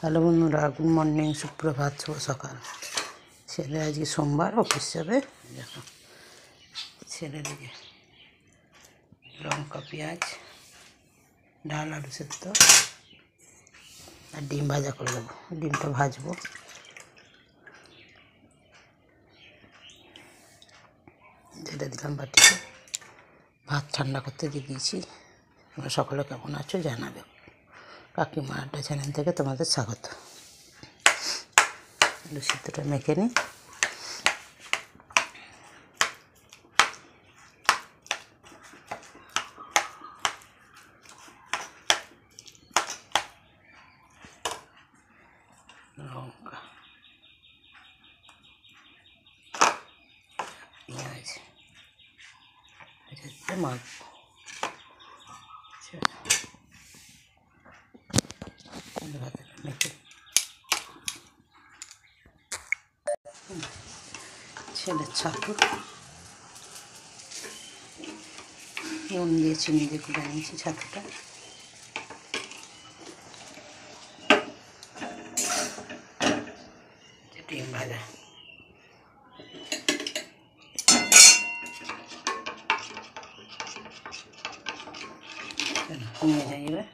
Hello বন্ধুরা, good morning, সুপ্রভাত, শুভ সকাল। ছেলে আজকে সোমবার অফিস যাবে। দেখো ছেলেদিকে লঙ্কা, পেঁয়াজ, ডাল, আলু সেদ্ধ আর ডিম ভাজা করে দেবো। ডিমটা ভাজবো। যেটা দিলাম বাটিতে, ভাত ঠান্ডা করতে দিয়ে দিয়েছি। তোমরা সকলে কেমন আছো জানাবে। কাকিমার আড্ডা চ্যানেল থেকে তোমাদের স্বাগত। আলু সিদ্ধটা মেখে নিই। লঙ্কা, পেঁয়াজ মাখবো। মেখে ছেলের ছাতু নুন দিয়ে চিনি দিয়ে করে নিয়েছি। ছাতুটা ডিম ভাজা নিয়ে যাই। এবার